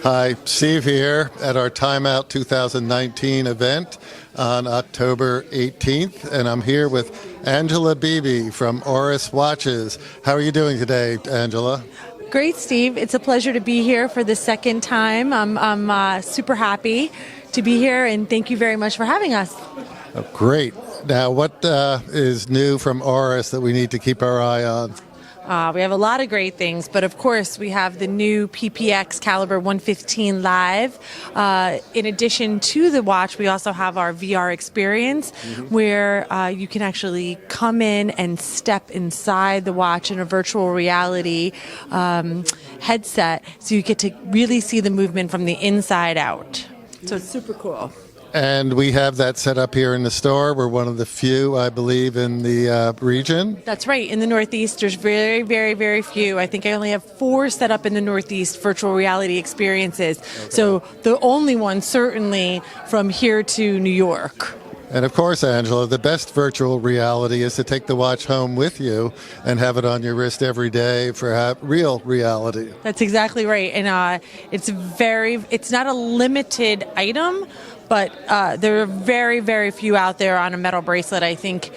Hi, Steve here at our Timeout 2019 event on October 18th, and I'm here with Angela Beebe from Oris Watches. How are you doing today, Angela? Great, Steve. It's a pleasure to be here for the second time. I'm super happy to be here, and thank you very much for having us. Oh, great. Now, what is new from Oris that we need to keep our eye on? We have a lot of great things, but of course we have the new PPX Caliber 115 Live. In addition to the watch, we also have our VR experience where you can actually come in and step inside the watch in a virtual reality headset, so you get to really see the movement from the inside out. So it's super cool. And we have that set up here in the store. We're one of the few, I believe, in the region. That's right. In the Northeast, there's very, very, very few. I think I only have 4 set up in the Northeast virtual reality experiences. Okay. So the only one, certainly, from here to New York. And of course, Angela, the best virtual reality is to take the watch home with you and have it on your wrist every day for real reality. That's exactly right. And it's not a limited item, but there are very, very few out there on a metal bracelet. I think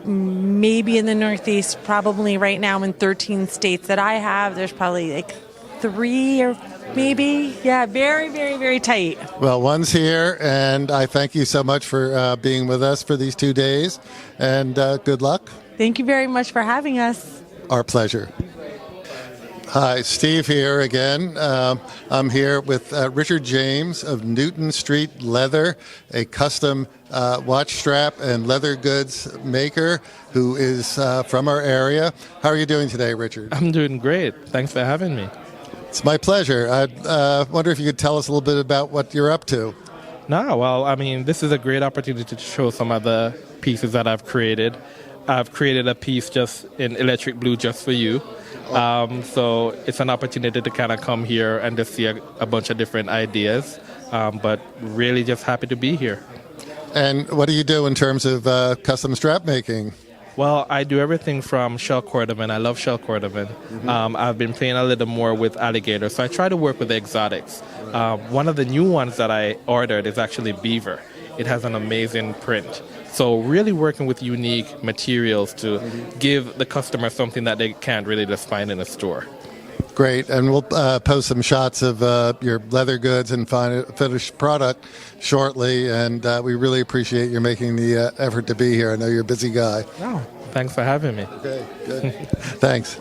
maybe in the Northeast, probably right now in 13 states that I have, there's probably like 3 or maybe. Yeah, very, very, very tight. Well, one's here, and I thank you so much for being with us for these 2 days, and good luck. Thank you very much for having us. Our pleasure. Hi, Steve here again. I'm here with Richard James of Newton Street Leather, a custom watch strap and leather goods maker who is from our area. How are you doing today, Richard? I'm doing great. Thanks for having me. It's my pleasure. I wonder if you could tell us a little bit about what you're up to. This is a great opportunity to show some of the pieces that I've created. I've created a piece just in electric blue just for you. So it's an opportunity to kind of come here and just see a bunch of different ideas, but really just happy to be here. And what do you do in terms of custom strap making? Well, I do everything from shell cordovan. I love shell cordovan. I've been playing a little more with alligator, so I try to work with the exotics. One of the new ones that I ordered is actually beaver. It has an amazing print. So really working with unique materials to give the customer something that they can't really just find in a store. Great, and we'll post some shots of your leather goods and finished product shortly, and we really appreciate you making the effort to be here. I know you're a busy guy. Oh, thanks for having me. Okay, good. Thanks.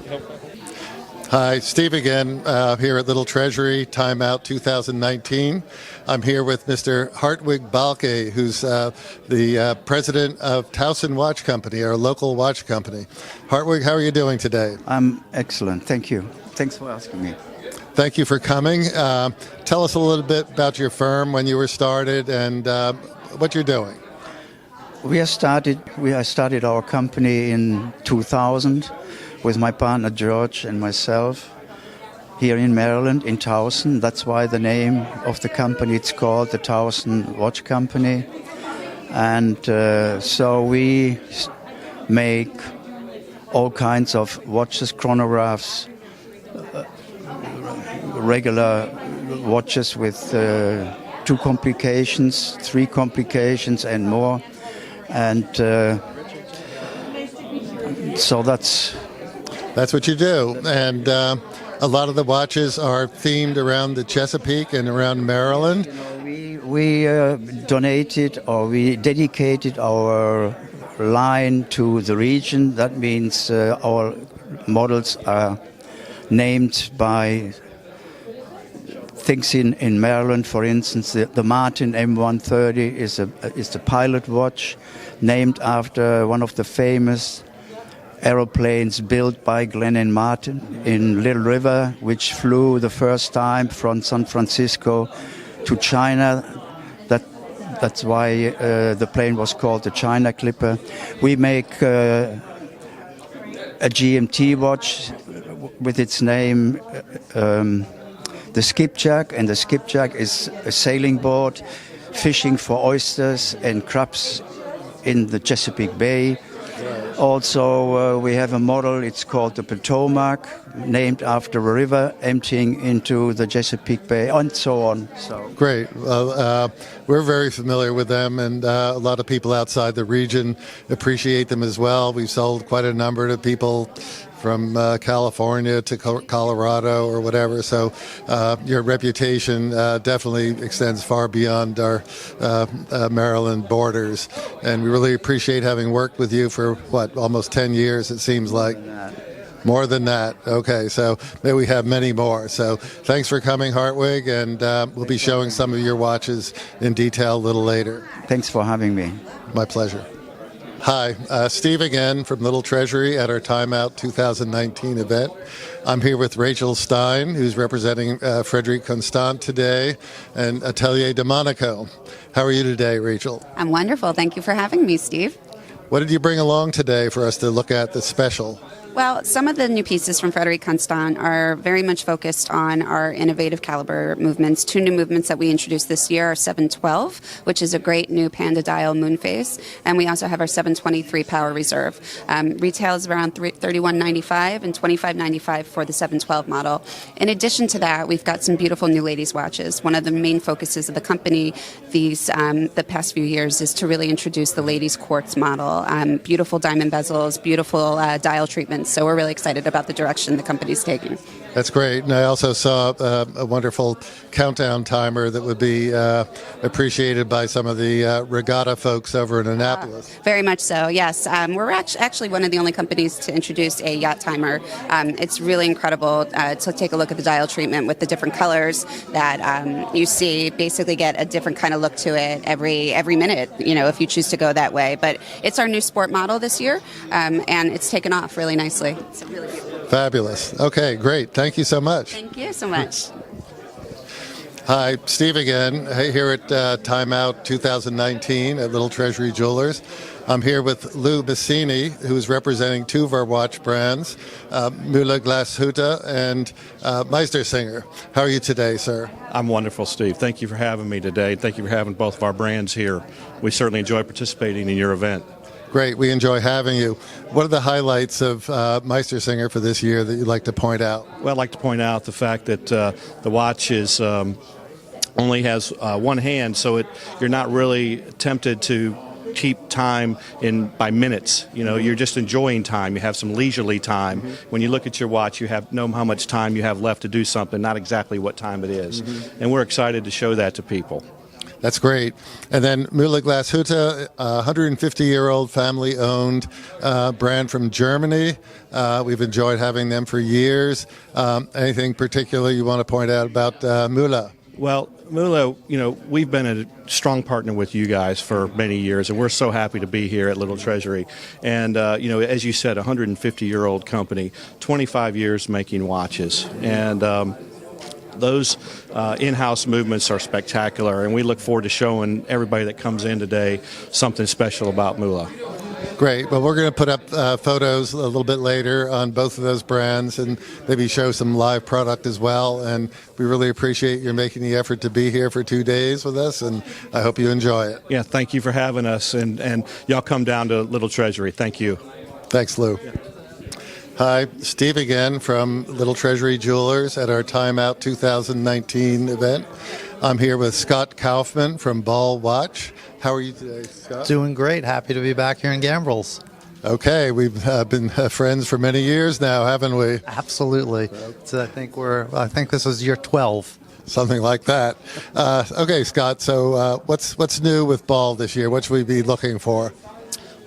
Hi, Steve again, here at Little Treasury, Timeout 2019. I'm here with Mr. Hartwig Balke, who's the president of Towson Watch Company, our local watch company. Hartwig, how are you doing today? I'm excellent, thank you. Thanks for asking me. Thank you for coming. Tell us a little bit about your firm, when you were started, and what you're doing. We started our company in 2000 with my partner George and myself here in Maryland, in Towson. That's why the name of the company, it's called the Towson Watch Company. And so we make all kinds of watches, chronographs, regular watches with 2 complications, 3 complications and more. And so that's what you do. And a lot of the watches are themed around the Chesapeake and around Maryland. We donated, or we dedicated our line to the region. That means our models are named by things in Maryland. For instance, the Martin M130 is the pilot watch named after one of the famous aeroplanes built by Glenn and Martin in Little River, which flew the first time from San Francisco to China. That's why the plane was called the China Clipper. We make a GMT watch with its name, the Skipjack, and the Skipjack is a sailing boat fishing for oysters and crabs in the Chesapeake Bay. Also, we have a model, it's called the Potomac, named after a river emptying into the Chesapeake Bay, and so on. So Great. Well, we're very familiar with them, and a lot of people outside the region appreciate them as well. We've sold quite a number to people from California to Colorado or whatever. So your reputation definitely extends far beyond our Maryland borders. And we really appreciate having worked with you for, almost 10 years, it seems like. More than that. Okay, so maybe we have many more. So thanks for coming, Hartwig, and we'll be showing some of your watches in detail a little later. thanks for having me. My pleasure. Hi, Steve again from Little Treasury at our Time Out 2019 event. I'm here with Rachel Stein, who's representing Frederique Constant today, and Atelier de Monaco. How are you today, Rachel? I'm wonderful. Thank you for having me, Steve. What did you bring along today for us to look at the special? Well, some of the new pieces from Frederique Constant are very much focused on our innovative caliber movements. Two new movements that we introduced this year are 712, which is a great new Panda dial moon phase, and we also have our 723 Power Reserve. Retail is around $31.95 and $25.95 for the 712 model. In addition to that, we've got some beautiful new ladies' watches. One of the main focuses of the company the past few years is to really introduce the ladies' quartz model. Beautiful diamond bezels, beautiful dial treatments. So we're really excited about the direction the company's taking. That's great. And I also saw a wonderful countdown timer that would be appreciated by some of the regatta folks over in Annapolis. Very much so, yes. We're actually one of the only companies to introduce a yacht timer. It's really incredible to take a look at the dial treatment with the different colors that you see. Basically get a different kind of look to it every minute, if you choose to go that way. But it's our new sport model this year, and it's taken off really nicely. It's really beautiful. Fabulous. Okay, great. Thank you so much. Thank you so much. Hi, Steve again, here at Time Out 2019 at Little Treasury Jewelers. I'm here with Lou Masini, who's representing two of our watch brands, Mühle Glashutte and Meistersinger. How are you today, sir? I'm wonderful, Steve. Thank you for having me today. Thank you for having both of our brands here. We certainly enjoy participating in your event. Great. We enjoy having you. What are the highlights of Meistersinger for this year that you'd like to point out? Well, I'd like to point out the fact that the watch is only has one hand, so you're not really tempted to keep time by minutes. You're just enjoying time. You have some leisurely time. Mm-hmm. When you look at your watch, you know how much time you have left to do something, not exactly what time it is. Mm-hmm. And we're excited to show that to people. That's great. And then Mühle Glashutte, 150-year-old family-owned brand from Germany. We've enjoyed having them for years. Anything particular you want to point out about Mühle? Well, Muhle, we've been a strong partner with you guys for many years, and we're so happy to be here at Little Treasury. And, as you said, a 150-year-old company, 25 years making watches. And those in-house movements are spectacular, and we look forward to showing everybody that comes in today something special about Muhle. Great. Well, we're going to put up photos a little bit later on both of those brands and maybe show some live product as well. And we really appreciate your making the effort to be here for 2 days with us, and I hope you enjoy it. Yeah, thank you for having us, and y'all come down to Little Treasury. Thank you. Thanks, Lou. Yeah. Hi, Steve again from Little Treasury Jewelers at our Time Out 2019 event. I'm here with Scott Kaufman from Ball Watch. How are you today, Scott? Doing great. Happy to be back here in Gambrels. Okay, we've been friends for many years now, haven't we? Absolutely. So I think this is year 12. Something like that. Okay, Scott. So what's new with Ball this year? What should we be looking for?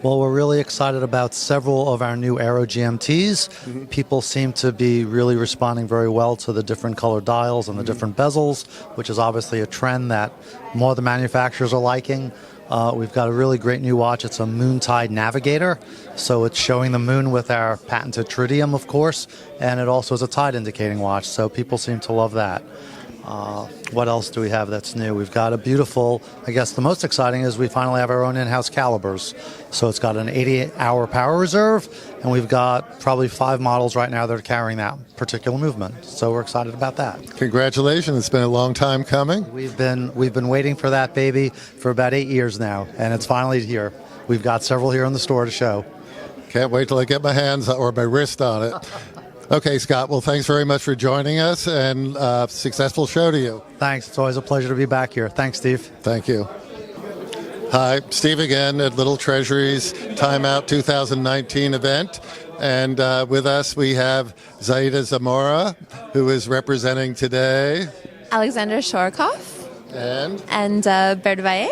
Well, we're really excited about several of our new Aero GMTs. Mm-hmm. People seem to be really responding very well to the different color dials and the different bezels, which is obviously a trend that more of the manufacturers are liking. We've got a really great new watch. It's a Moontide Navigator. So it's showing the moon with our patented tritium, of course, and it also is a tide indicating watch. So people seem to love that. What else do we have that's new? We've got a beautiful, I guess the most exciting is we finally have our own in-house calibers. So it's got an 88-hour power reserve, and we've got probably 5 models right now that are carrying that particular movement. So we're excited about that. Congratulations. It's been a long time coming. We've been waiting for that baby for about 8 years now, and it's finally here. We've got several here in the store to show. Can't wait till I get my hands or my wrist on it. Okay, Scott. Well, thanks very much for joining us, and successful show to you. Thanks. It's always a pleasure to be back here. Thanks, Steve. Thank you. Hi, Steve again at Little Treasury's Time Out 2019 event. And with us we have Zaida Zamora, who is representing today. Alexander Shorokhoff. And Berdvaye.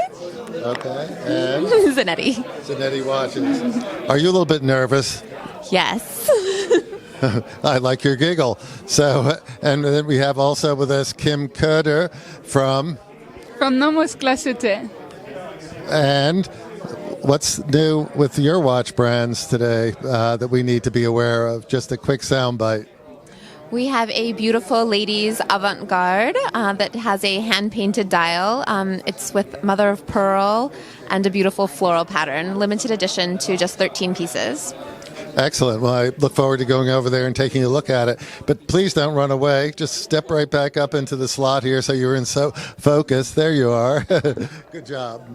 Okay. And Zannetti. Zannetti watches. Are you a little bit nervous? Yes. I like your giggle. So, and then we have also with us Kim Koeder from NOMOS Glashutte. And what's new with your watch brands today that we need to be aware of? Just a quick soundbite. We have a beautiful ladies avant-garde that has a hand-painted dial. It's with mother of pearl and a beautiful floral pattern. Limited edition to just 13 pieces. Excellent. Well, I look forward to going over there and taking a look at it. But please don't run away. Just step right back up into the slot here so you're in focus. There you are. Good job.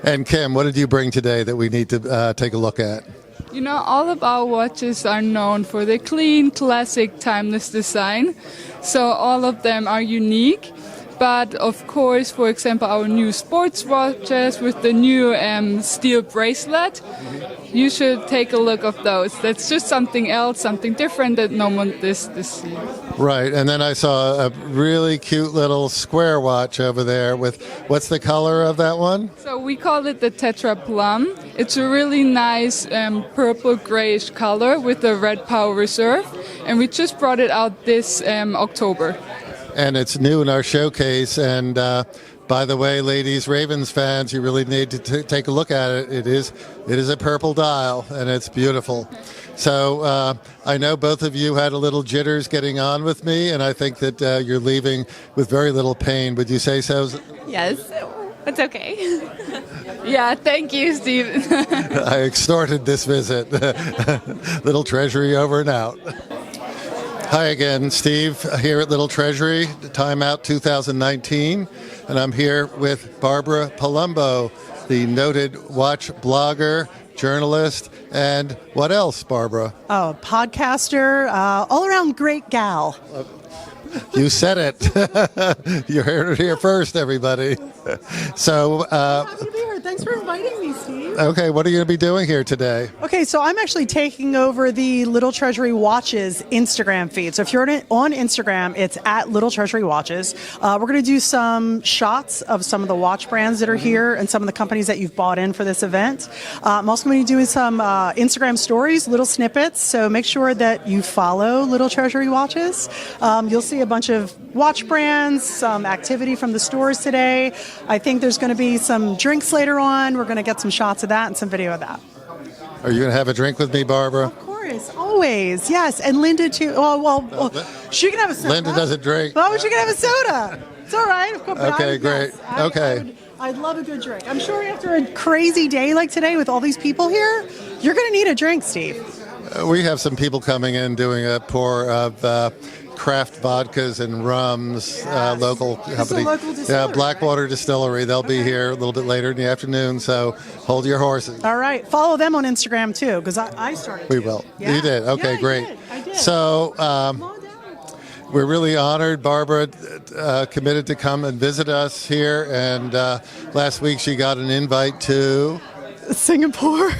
And Kim, what did you bring today that we need to take a look at? You know, all of our watches are known for their clean, classic, timeless design. So all of them are unique. But of course, for example, our new sports watches with the new steel bracelet, you should take a look of those. That's just something else, something different that no one this year. Right, and then I saw a really cute little square watch over there with, what's the color of that one? So we call it the Tetra Plum. It's a really nice purple grayish color with a red power reserve, and we just brought it out this October. And it's new in our showcase. And by the way, ladies, Ravens fans, you really need to take a look at it. It is a purple dial, and it's beautiful. So I know both of you had a little jitters getting on with me, and I think that you're leaving with very little pain. Would you say so? Yes. It's okay. Yeah, thank you, Steve. I extorted this visit. Little Treasury over and out. Hi again, Steve, here at Little Treasury, Time Out 2019, and I'm here with Barbara Palumbo, the noted watch blogger, journalist, and what else, Barbara? Oh, podcaster, all-around great gal. You said it. You heard it here first, everybody. So, Happy to be here. Thanks for inviting me, Steve. Okay, what are you going to be doing here today? Okay, so I'm actually taking over the Little Treasury Watches Instagram feed. So if you're on Instagram, it's at Little Treasury Watches. We're going to do some shots of some of the watch brands that are here and some of the companies that you've bought in for this event. I'm also going to be doing some Instagram stories, little snippets. So make sure that you follow Little Treasury Watches. You'll see a bunch of watch brands, some activity from the stores today. I think there's going to be some drinks later on. We're going to get some shots of that and some video of that. Are you going to have a drink with me, Barbara? Of course, always, yes. And Linda, too. She can have a soda. Linda doesn't drink. Oh, she can have a soda. It's all right. Of course, Okay, great. Okay. I'd love a good drink. I'm sure after a crazy day like today with all these people here, you're going to need a drink, Steve. We have some people coming in doing a pour of craft vodkas and rums, local company. Local distillery, Blackwater Distillery. They'll be here a little bit later in the afternoon, so hold your horses. All right. Follow them on Instagram, too, because I started. We will. Yeah. You did? Okay, Yeah, great. I did. So Come on down. we're really honored. Barbara committed to come and visit us here, and last week she got an invite to Singapore.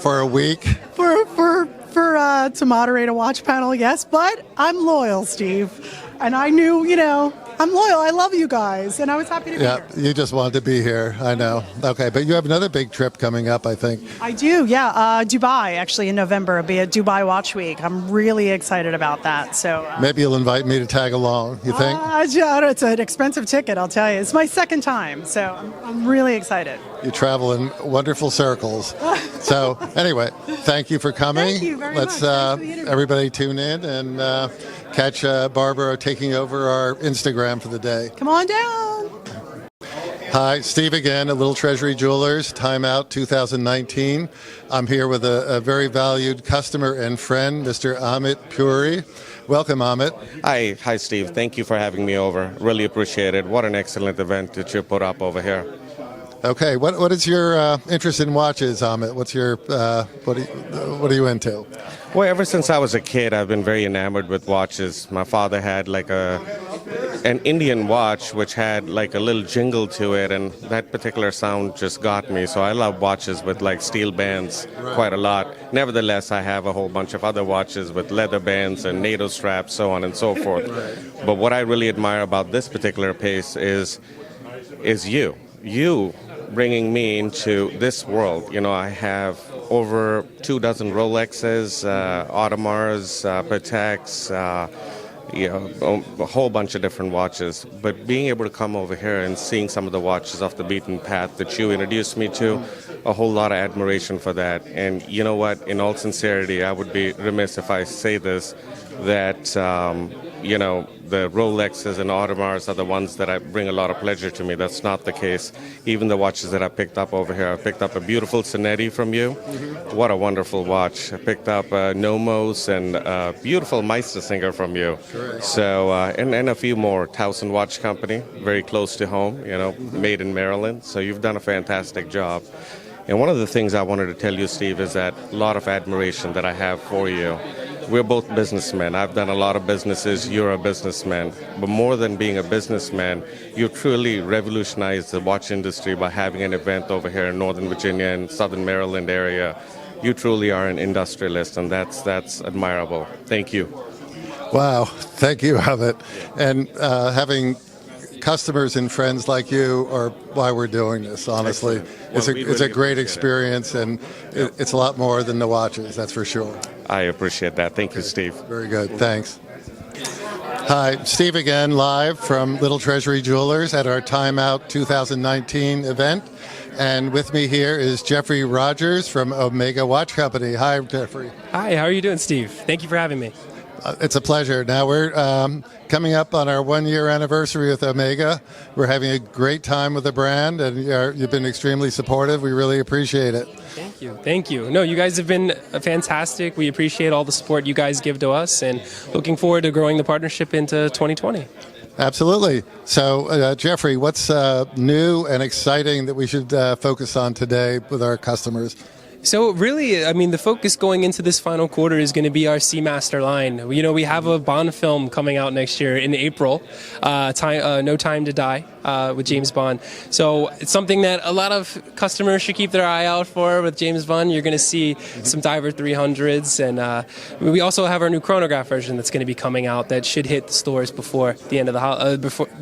for a week. To moderate a watch panel, yes, but I'm loyal, Steve. And I knew, I'm loyal. I love you guys, and I was happy to be here. You just wanted to be here. I know. Okay, but you have another big trip coming up, I think. I do, yeah. Dubai, actually, in November. It'll be a Dubai Watch Week. I'm really excited about that. So Maybe you'll invite me to tag along, you think? It's an expensive ticket, I'll tell you. It's my second time, so I'm really excited. You travel in wonderful circles. So anyway, thank you for coming. Thank you very Let's much. Thanks for the interview. everybody tune in and catch Barbara taking over our Instagram for the day. Come on down. Hi, Steve again at Little Treasury Jewelers, Time Out 2019. I'm here with a very valued customer and friend, Mr. Amit Puri. Welcome, Amit. Hi, Steve. Thank you for having me over. Really appreciate it. What an excellent event that you put up over here. Okay, what is your interest in watches, Amit? What's your what are you into? Well, ever since I was a kid, I've been very enamored with watches. My father had like an Indian watch which had like a little jingle to it, and that particular sound just got me. So I love watches with like steel bands quite a lot. Nevertheless, I have a whole bunch of other watches with leather bands and NATO straps, so on and so forth. But what I really admire about this particular piece is you bringing me into this world. You know, I have over 24 Rolexes, Audemars, Pateks, a whole bunch of different watches. But being able to come over here and seeing some of the watches off the beaten path that you introduced me to, a whole lot of admiration for that. And you know what? In all sincerity, I would be remiss if I say this, that, the Rolexes and Audemars are the ones that bring a lot of pleasure to me. That's not the case. Even the watches that I picked up over here, I picked up a beautiful Zannetti from you. Mm-hmm. What a wonderful watch. I picked up NOMOS and a beautiful Meistersinger from you. Correct. So, and a few more. Towson Watch Company, very close to home, made in Maryland. So you've done a fantastic job. And one of the things I wanted to tell you, Steve, is that a lot of admiration that I have for you. We're both businessmen. I've done a lot of businesses. You're a businessman. But more than being a businessman, you truly revolutionized the watch industry by having an event over here in Northern Virginia and Southern Maryland area. You truly are an industrialist, and that's admirable. Thank you. Wow. Thank you, Amit. And having customers and friends like you are why we're doing this, honestly. Well, it's a great experience, and it's a lot more than the watches, that's for sure. I appreciate that. Thank you, Steve. Very good. Thanks. Hi, Steve again, live from Little Treasury Jewelers at our Time Out 2019 event. And with me here is Jeffrey Rogers from Omega Watch Company. Hi, Jeffrey. Hi, how are you doing, Steve? Thank you for having me. It's a pleasure. Now we're coming up on our 1-year anniversary with Omega. We're having a great time with the brand, and you've been extremely supportive. We really appreciate it. Thank you. Thank you. No, you guys have been fantastic. We appreciate all the support you guys give to us, and looking forward to growing the partnership into 2020. Absolutely. So, Jeffrey, what's new and exciting that we should focus on today with our customers? So really, I mean, the focus going into this final quarter is going to be our Seamaster line. We have a Bond film coming out next year in April, No Time to Die, with James Bond. So it's something that a lot of customers should keep their eye out for with James Bond. You're going to see some Diver 300s, and we also have our new chronograph version that's going to be coming out that should hit the stores before the end of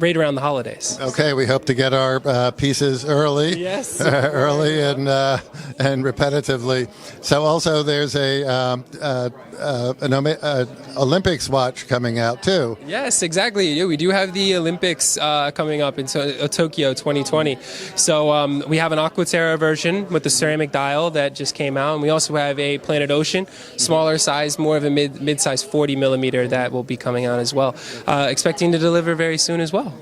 right around the holidays. Okay, we hope to get our pieces early. Yes. Early and repetitively. So also there's an Olympics watch coming out too. Yes, exactly. Yeah, we do have the Olympics coming up in Tokyo 2020. So we have an Aquaterra version with the ceramic dial that just came out, and we also have a Planet Ocean, smaller size, more of a mid-size 40 millimeter that will be coming out as well. Expecting to deliver very soon as well.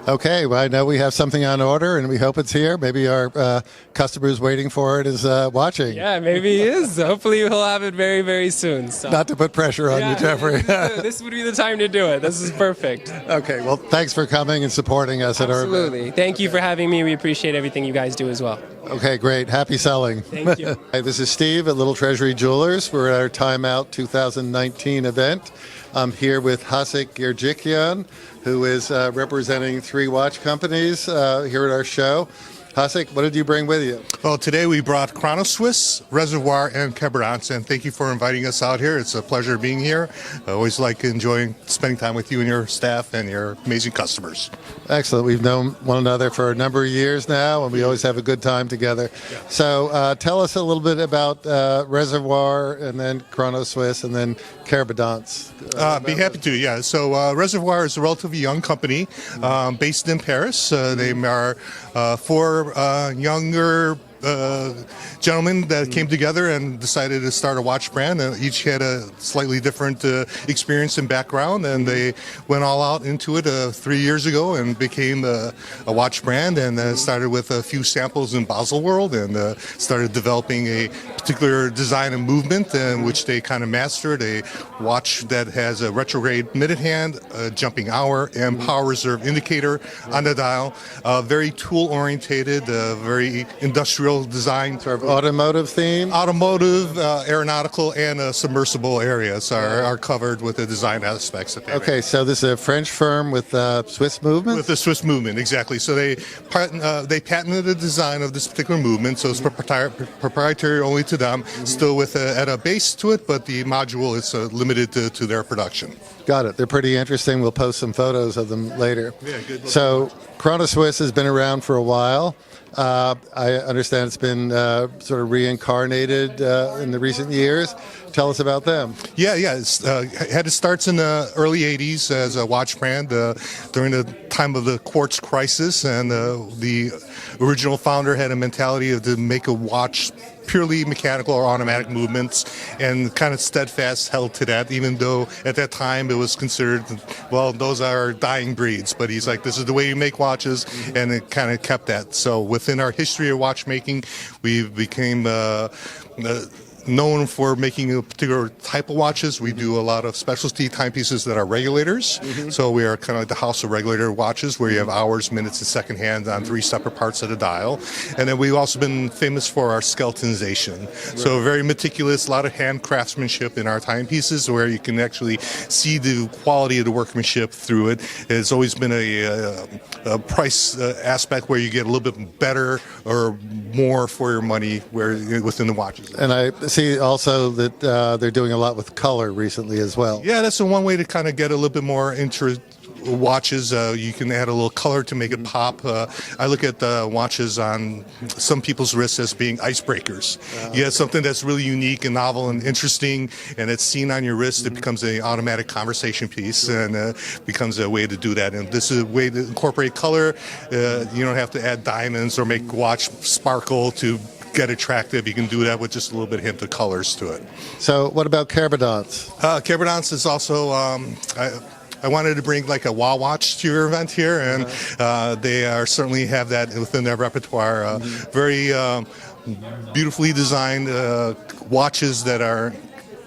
Okay, well, I know we have something on order, and we hope it's here. Maybe our customers waiting for it is watching. Yeah, maybe he is. Hopefully he'll have it very, very soon. So. Not to put pressure on you, Jeffrey. This would be the time to do it. This is perfect. Okay, well, thanks for coming and supporting us at our event. Absolutely. Thank you for having me. We appreciate everything you guys do as well. Okay, great. Happy selling. Thank you. Hi, this is Steve at Little Treasury Jewelers. We're at our Time Out 2019 event. I'm here with Hasik Gerjikyan, who is representing 3 watch companies here at our show. Hasik, what did you bring with you? Well, today we brought Chrono Swiss, Reservoir, and Quebradance, and thank you for inviting us out here. It's a pleasure being here. I always like enjoying spending time with you and your staff and your amazing customers. Excellent. We've known one another for a number of years now, and we always have a good time together. Yeah. So tell us a little bit about Reservoir, and then Chrono Swiss, and then Quebradance. Be happy to, yeah. So Reservoir is a relatively young company based in Paris. They are 4 younger gentlemen that came together and decided to start a watch brand. Each had a slightly different experience and background, and they went all out into it 3 years ago and became a watch brand, and started with a few samples in Baselworld, and started developing a particular design and movement in which they kind of mastered, a watch that has a retrograde minute hand, a jumping hour, and power reserve indicator on the dial. Very tool orientated, very industrial design. Sort of automotive theme? Automotive, aeronautical, and submersible areas are covered with the design aspects that they Okay, so this is a French firm with Swiss movement? With the Swiss movement, exactly. So they patented the design of this particular movement, so it's proprietary only to them, still with at a base to it, but the module is limited to their production. Got it. They're pretty interesting. We'll post some photos of them later. Yeah, good. So Chrono Swiss has been around for a while. I understand it's been sort of reincarnated in the recent years. Tell us about them. Yeah. It's, had its starts in the early 80s as a watch brand during the time of the quartz crisis, and the original founder had a mentality to make a watch purely mechanical or automatic movements, and kind of steadfast held to that, even though at that time it was considered, well, those are dying breeds. But he's like, this is the way you make watches, and it kind of kept that. So within our history of watchmaking, we became known for making a particular type of watches. We do a lot of specialty timepieces that are regulators. So we are kind of like the house of regulator watches, where you have hours, minutes, and second hands on 3 separate parts of the dial. And then we've also been famous for our skeletonization. So very meticulous, a lot of hand craftsmanship in our timepieces, where you can actually see the quality of the workmanship through it. It's always been a price aspect where you get a little bit better or more for your money within the watches. And I see also that they're doing a lot with color recently as well. Yeah, that's the one way to kind of get a little bit more into watches. You can add a little color to make it pop. I look at watches on some people's wrists as being icebreakers. You have something that's really unique and novel and interesting, and it's seen on your wrist. It becomes an automatic conversation piece, and becomes a way to do that. And this is a way to incorporate color. You don't have to add diamonds or make watch sparkle to get attractive. You can do that with just a little bit of hint of colors to it. So what about Kerbadance? Kerbadance is also, I wanted to bring like a wall watch to your event here, and they are certainly have that within their repertoire. Very beautifully designed watches that are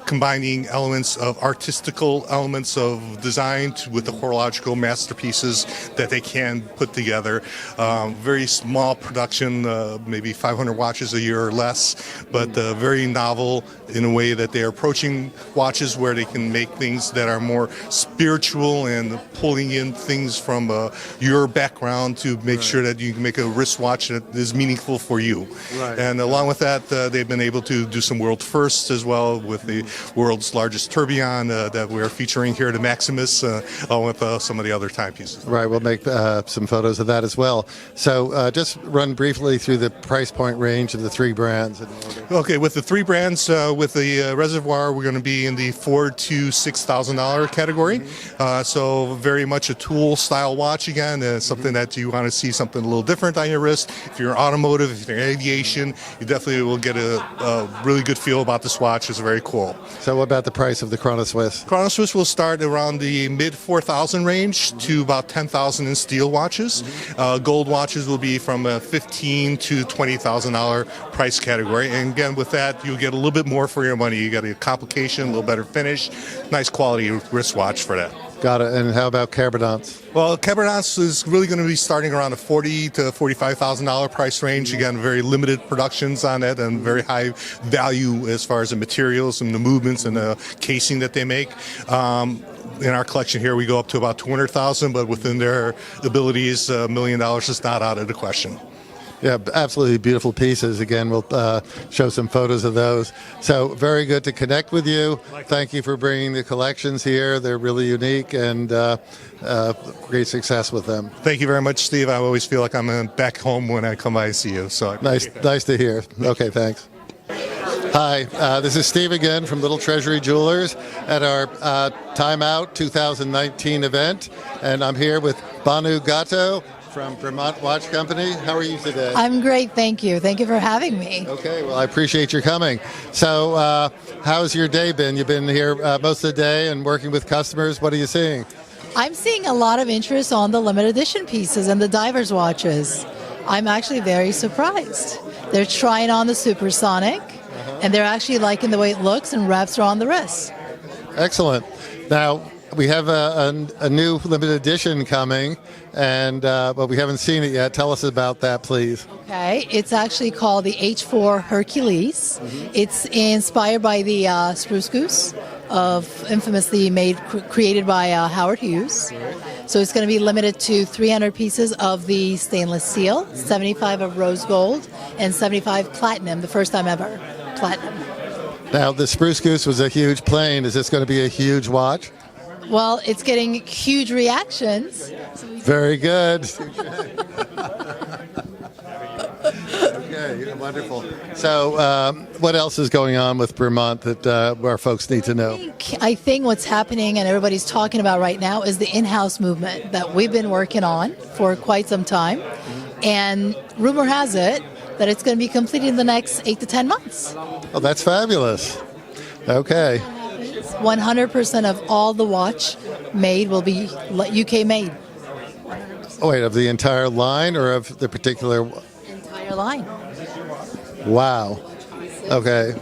combining elements of artistical elements of design with the horological masterpieces that they can put together. Very small production, maybe 500 watches a year or less, but very novel in a way that they're approaching watches where they can make things that are more spiritual and pulling in things from your background to make sure that you can make a wristwatch that is meaningful for you. Right. And along with that, they've been able to do some world firsts as well with the world's largest tourbillon that we're featuring here at the Maximus, along with some of the other timepieces. Right, we'll make some photos of that as well. So just run briefly through the price point range of the 3 brands. Okay, with the 3 brands, with the Reservoir, we're going to be in the $4,000 to $6,000 category. So very much a tool style watch again, something that you want to see something a little different on your wrist. If you're automotive, if you're aviation, you definitely will get a really good feel about this watch. It's very cool. So what about the price of the Chrono Swiss? Chrono Swiss will start around the mid 4,000 range to about 10,000 in steel watches. Gold watches will be from a $15,000 to $20,000 price category. And again, with that, you'll get a little bit more for your money. You get a complication, a little better finish, nice quality wristwatch for that. Got it. And how about Kerbadance? Well, Kerbadance is really going to be starting around the $40,000 to $45,000 price range. Again, very limited productions on it and very high value as far as the materials and the movements and the casing that they make. In our collection here, we go up to about $200,000, but within their abilities, $1 million is not out of the question. Yeah, absolutely beautiful pieces. Again, we'll show some photos of those. So very good to connect with you. Thank you for bringing the collections here. They're really unique, and great success with them. Thank you very much, Steve. I always feel like I'm back home when I come by and see you. So nice to hear. Okay, thanks. Hi, this is Steve again from Little Treasury Jewelers at our Time Out 2019 event, and I'm here with Banu Gatto from Bremont Watch Company. How are you today? I'm great, thank you. Thank you for having me. Okay, well, I appreciate your coming. So, how's your day been? You've been here most of the day and working with customers. What are you seeing? I'm seeing a lot of interest on the limited edition pieces and the divers watches. I'm actually very surprised. They're trying on the Supersonic, and they're actually liking the way it looks, and wraps are on the wrist. Excellent. Now, we have a new limited edition coming, and but we haven't seen it yet. Tell us about that, please. Okay, it's actually called the H4 Hercules. It's inspired by the Spruce Goose, infamously created by Howard Hughes. So it's going to be limited to 300 pieces of the stainless steel, 75 of rose gold, and 75 platinum, the first time ever platinum. Now, the Spruce Goose was a huge plane. Is this going to be a huge watch? Well, it's getting huge reactions. Very good. Okay, wonderful. So, what else is going on with Bremont that our folks need to know? I think what's happening and everybody's talking about right now is the in-house movement that we've been working on for quite some time. And rumor has it that it's going to be completed in the next 8 to 10 months. Oh, that's fabulous. Okay. 100% of all the watch made will be UK made. Oh, wait, of the entire line or of the particular? Entire line. Wow. Okay.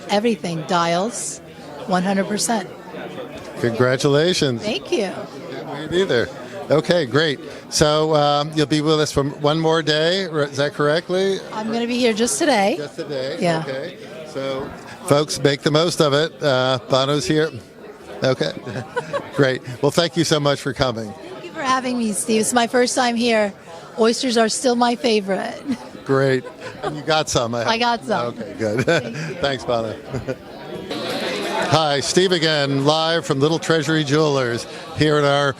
Everything. Dials. 100%. Congratulations. Thank you. Can't wait either. Okay, great. So you'll be with us for one more day. Is that correctly? I'm going to be here just today. Just today. Yeah. Okay. So, folks, make the most of it. Bono's here. Okay. Great. Well, thank you so much for coming. Thank you for having me, Steve. It's my first time here. Oysters are still my favorite. Great. And you got some. I got some. Okay, good. Thanks, Bono. Hi, Steve again, live from Little Treasury Jewelers here at our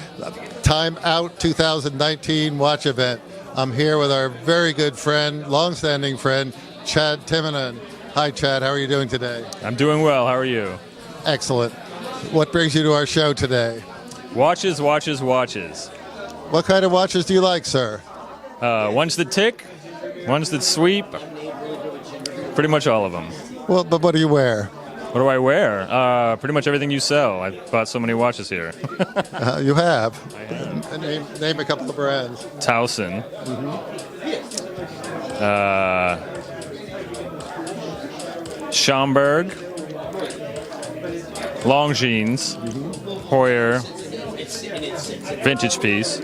Time Out 2019 watch event. I'm here with our very good friend, long-standing friend, Chad Timonen. Hi, Chad. How are you doing today? I'm doing well. How are you? Excellent. What brings you to our show today? Watches, watches, watches. What kind of watches do you like, sir? Ones that tick, ones that sweep, pretty much all of them. Well, but what do you wear? What do I wear? Pretty much everything you sell. I bought so many watches here. You have? I have. Name a couple of brands. Towson. Schomburg, Longines, Hoyer, vintage piece.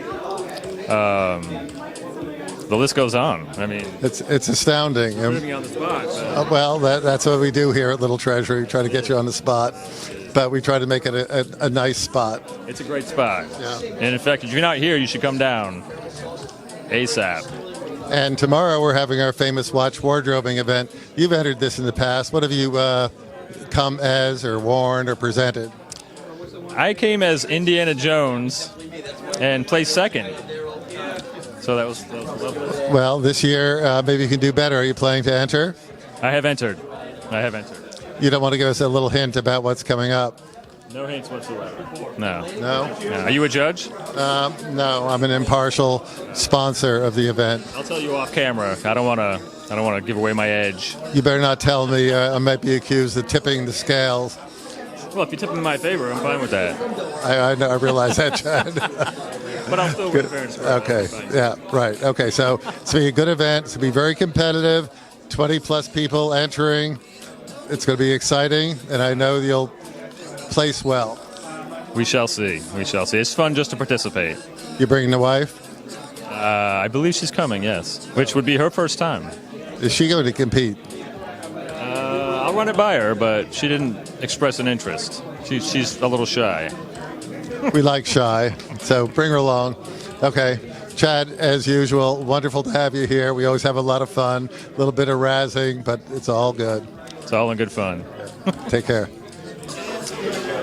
The list goes on. I mean, it's astounding. Putting me on the spot. Well, that's what we do here at Little Treasury. We try to get you on the spot, but we try to make it a nice spot. It's a great spot. Yeah. And in fact, if you're not here, you should come down ASAP. And tomorrow we're having our famous watch wardrobing event. You've entered this in the past. What have you come as or worn or presented? I came as Indiana Jones and placed second. So that was lovely. Well, this year maybe you can do better. Are you planning to enter? I have entered. You don't want to give us a little hint about what's coming up? No hints whatsoever. No. No? Are you a judge? No, I'm an impartial sponsor of the event. I'll tell you off camera. I don't want to give away my edge. You better not tell me I might be accused of tipping the scales. Well, if you tip in my favor, I'm fine with that. I know, I realize that, Chad. But I'll still win fair and square. Okay, yeah, right. Okay, so it's going to be a good event. It's going to be very competitive. 20-plus people entering. It's going to be exciting, and I know you'll place well. We shall see. It's fun just to participate. You bringing the wife? I believe she's coming, yes. Which would be her first time. Is she going to compete? I'll run it by her, but she didn't express an interest. She's a little shy. We like shy, so bring her along. Okay. Chad, as usual, wonderful to have you here. We always have a lot of fun, a little bit of razzing, but it's all good. It's all in good fun. Take care.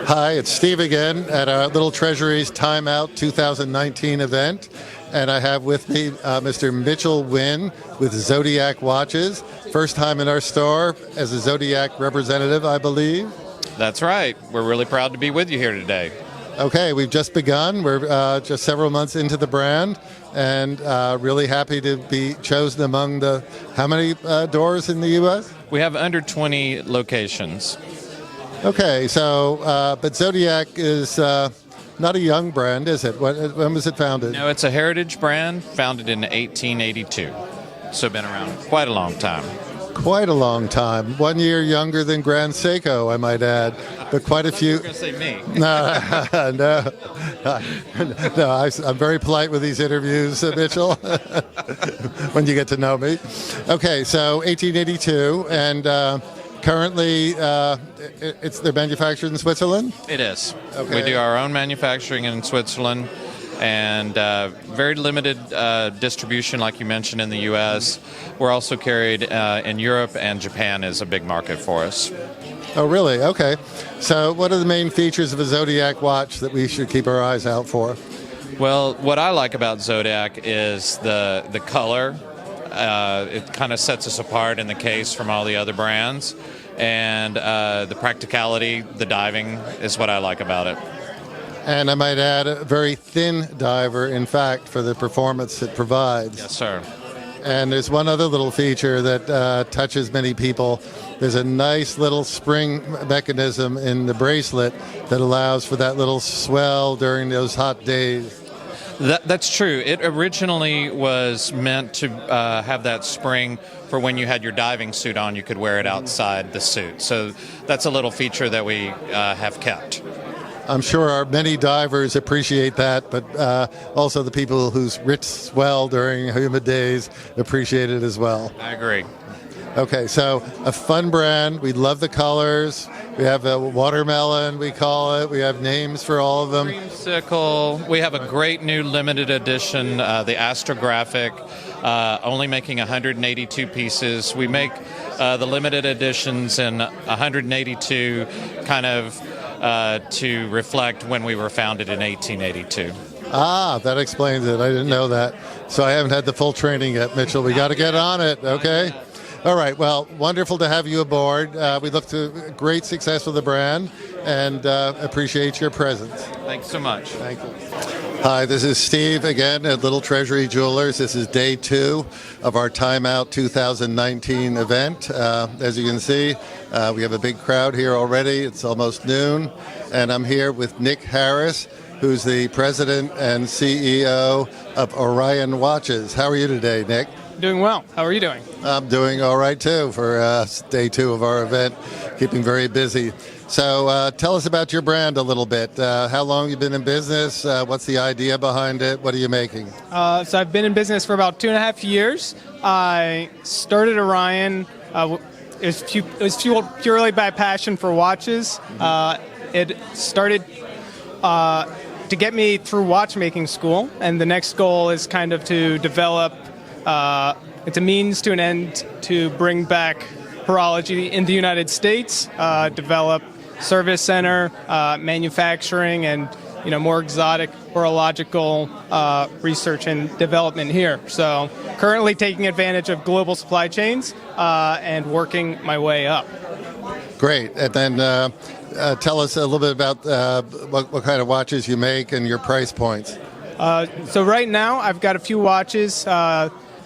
Hi, it's Steve again at our Little Treasury's Time Out 2019 event. And I have with me Mr. Mitchell Wynn with Zodiac Watches. First time in our store as a Zodiac representative, I believe. That's right. We're really proud to be with you here today. Okay, we've just begun. We're just several months into the brand, and really happy to be chosen among the, how many doors in the U.S.? We have under 20 locations. Okay, so, but Zodiac is not a young brand, is it? When was it founded? No, it's a heritage brand founded in 1882. So been around quite a long time. Quite a long time. 1 year younger than Grand Seiko, I might add. But quite a few. You were going to say me. No, I'm very polite with these interviews, Mitchell, when you get to know me. Okay, so 1882, and currently they're manufactured in Switzerland? It is. Okay. We do our own manufacturing in Switzerland, and very limited distribution, like you mentioned, in the U.S. We're also carried in Europe, and Japan is a big market for us. Oh, really? Okay. So what are the main features of a Zodiac watch that we should keep our eyes out for? Well, what I like about Zodiac is the color. It kind of sets us apart in the case from all the other brands. And the practicality, the diving, is what I like about it. And I might add, a very thin diver, in fact, for the performance it provides. Yes, sir. And there's one other little feature that touches many people. There's a nice little spring mechanism in the bracelet that allows for that little swell during those hot days. That's true. It originally was meant to have that spring for when you had your diving suit on, you could wear it outside the suit. So that's a little feature that we have kept. I'm sure our many divers appreciate that, but also the people whose wrists swell during humid days appreciate it as well. I agree. Okay, so a fun brand. We love the colors. We have a watermelon, we call it. We have names for all of them. Dreamsicle. We have a great new limited edition, the Astrographic, only making 182 pieces. We make the limited editions in 182 kind of to reflect when we were founded in 1882. Ah, that explains it. I didn't know that. So I haven't had the full training yet, Mitchell. We got to get on it, okay? All right, well, wonderful to have you aboard. We look to great success with the brand and appreciate your presence. Thanks so much. Thank you. Hi, this is Steve again at Little Treasury Jewelers. This is day 2 of our Time Out 2019 event. As you can see, we have a big crowd here already. It's almost noon, and I'm here with Nick Harris, who's the president and CEO of Orion Watches. How are you today, Nick? Doing well. How are you doing? I'm doing all right, too, for day 2 of our event, keeping very busy. So tell us about your brand a little bit. How long you've been in business? What's the idea behind it? What are you making? So I've been in business for about 2.5 years. I started Orion. It was fueled purely by passion for watches. It started to get me through watchmaking school, and the next goal is kind of to develop it's a means to an end to bring back horology in the United States, develop service center, manufacturing, and more exotic horological research and development here. So currently taking advantage of global supply chains and working my way up. Great. And then tell us a little bit about what kind of watches you make and your price points. So right now I've got a few watches.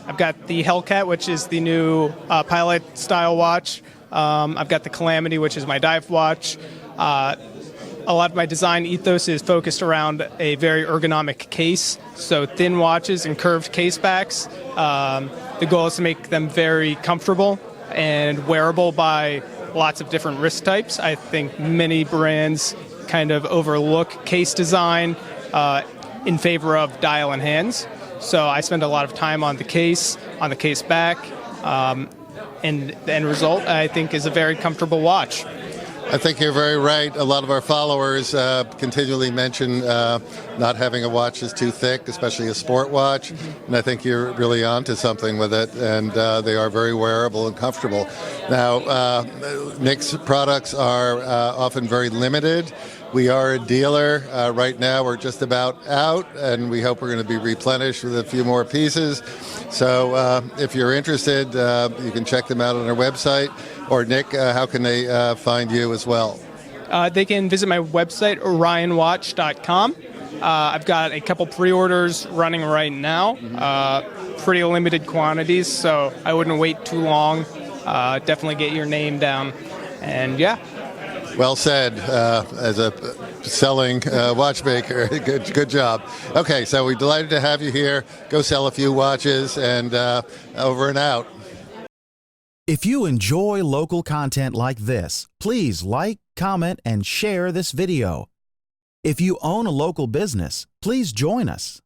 I've got the Hellcat, which is the new pilot-style watch. I've got the Calamity, which is my dive watch. A lot of my design ethos is focused around a very ergonomic case, so thin watches and curved case backs. The goal is to make them very comfortable and wearable by lots of different wrist types. I think many brands kind of overlook case design in favor of dial and hands. So I spend a lot of time on the case back, and the end result, I think, is a very comfortable watch. I think you're very right. A lot of our followers continually mention not having a watch that's too thick, especially a sport watch, and I think you're really onto something with it, and they are very wearable and comfortable. Now, Nick's products are often very limited. We are a dealer. Right now we're just about out, and we hope we're going to be replenished with a few more pieces. So if you're interested, you can check them out on our website. Or Nick, how can they find you as well? They can visit my website, orionwatch.com. I've got a couple pre-orders running right now, pretty limited quantities, so I wouldn't wait too long. Definitely get your name down. And yeah. Well said, as a selling watchmaker. Good job. Okay, so we're delighted to have you here. Go sell a few watches, and over and out. If you enjoy local content like this, please like, comment, and share this video. If you own a local business, please join us.